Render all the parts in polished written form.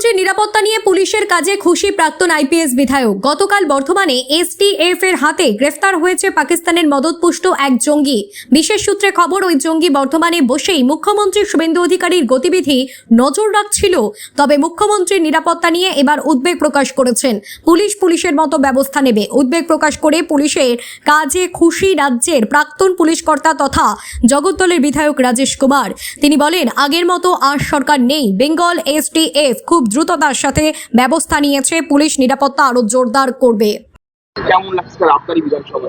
মুখ্যমন্ত্রীর নিরাপত্তা নিয়ে পুলিশের কাজে খুশি প্রাক্তন আইপিএস বিধায়ক। গতকাল বর্ধমানে এসটিএফ এর হাতে গ্রেফতার হয়েছে পাকিস্তানের মদতপুষ্ট এক জঙ্গি। বিশেষ সূত্রে খবর, ওই জঙ্গি বর্ধমানে বসেই মুখ্যমন্ত্রী শুভেন্দু অধিকারীর গতিবিধি নজর রাখছিল। তবে মুখ্যমন্ত্রীর নিরাপত্তা নিয়ে এবার উদ্বেগ প্রকাশ করেছেন। পুলিশের মতো ব্যবস্থা নেবে। উদ্বেগ প্রকাশ করে পুলিশের কাজে খুশি রাজ্যের প্রাক্তন পুলিশ কর্তা তথা জগদ্দলের বিধায়ক রাজেশ কুমার। তিনি বলেন, আগের মতো আর সরকার নেই। বেঙ্গল এসটিএফ খুব দ্রুততার সাথে ব্যবস্থা নিয়েছে। পুলিশ নিরাপত্তা আরো জোরদার করবে। কেমন লাগছে আপনারই বিধানসভা?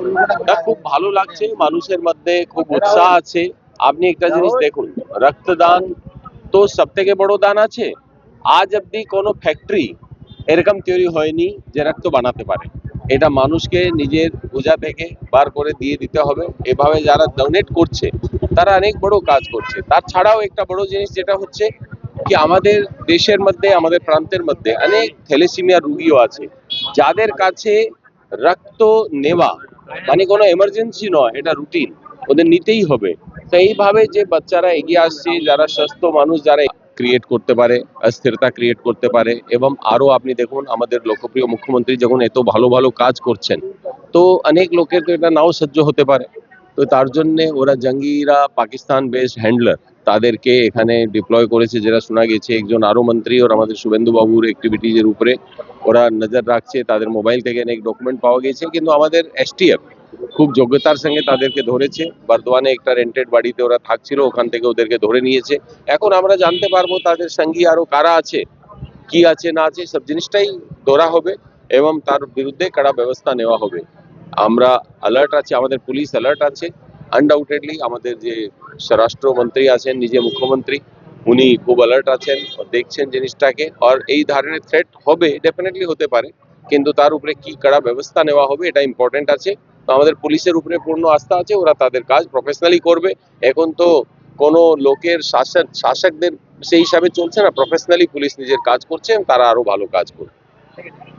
খুব ভালো লাগছে, মানুষের মধ্যে খুব উৎসাহ আছে। আপনি একটা জিনিস দেখুন, রক্তদান তো সব থেকে বড় দান আছে। আজ অবধি কোনো ফ্যাক্টরি এরকম তৈরি হয়নি যে রক্ত বানাতে পারে। এটা মানুষকে নিজের বোঝা থেকে বার করে দিয়ে দিতে হবে। এভাবে যারা ডোনেট করছে তারা অনেক বড় কাজ করছে। তার ছাড়াও একটা বড় জিনিস যেটা হচ্ছে কি, আমাদের দেশের মধ্যে, আমাদের প্রান্তের মধ্যে অনেক থ্যালাসেমিয়া রোগীও আছে, যাদের কাছে রক্ত নেওয়া মানে কোনো এমার্জেন্সি নয়, এটা রুটিন, ওদের নিতেই হবে। তো এইভাবে যে বাচ্চারা এগিয়ে আসছে, যারা সুস্থ মানুষ, যারা ক্রিয়েট করতে পারে, অস্থিরতা ক্রিয়েট করতে পারে। এবং আরো আপনি দেখুন, আমাদের লোকপ্রিয় মুখ্যমন্ত্রী যখন এত ভালো ভালো কাজ করছেন, তো অনেক লোকের তো এটা নাও সহ্য হতে পারে। তো তার জন্যে ওরা জঙ্গিরা পাকিস্তান বেসড হ্যান্ডলার তাদেরকে এখানে ডিপ্লয় করেছে, যেটা শোনা গেছে। একজন আরো মন্ত্রী ওর আমাদের শুভেন্দু বাবুর অ্যাক্টিভিটিজের উপরে ওরা নজর রাখছে। তাদের মোবাইল থেকে অনেক ডকুমেন্ট পাওয়া গেছে, কিন্তু আমাদের এসটিএফ খুব যোগ্যতার সঙ্গে তাদেরকে ধরেছে। বর্ধমানে একটা রেন্টেড বাড়িতে ওরা থাকছিল, ওখান থেকে ওদেরকে ধরে নিয়েছে। এখন আমরা জানতে পারবো তাদের সঙ্গী আরো কারা আছে, কি আছে না আছে, সব জিনিসটাই ধরা হবে এবং তার বিরুদ্ধে কড়া ব্যবস্থা নেওয়া হবে। আমরা অ্যালার্ট আছে, আমাদের পুলিশ অ্যালার্ট আছে। আনডাউটেডলি আমাদের যে স্বরাষ্ট্রমন্ত্রী আছেন, নিজে মুখ্যমন্ত্রী, উনি খুব অ্যালার্ট আছেন, দেখছেন জিনিসটাকে। আর এই ধরনের থ্রেট হবে, ডেফিনেটলি হতে পারে, কিন্তু তার উপরে কি কড়া ব্যবস্থা নেওয়া হবে এটা ইম্পর্টেন্ট আছে। তো আমাদের পুলিশের উপরে পূর্ণ আস্থা আছে, ওরা তাদের কাজ প্রফেশনালি করবে। এখন তো কোনো লোকের শাসকদের সেই হিসাবে চলছে না, প্রফেশনালি পুলিশ নিজের কাজ করছে এবং তারা আরো ভালো কাজ করবে।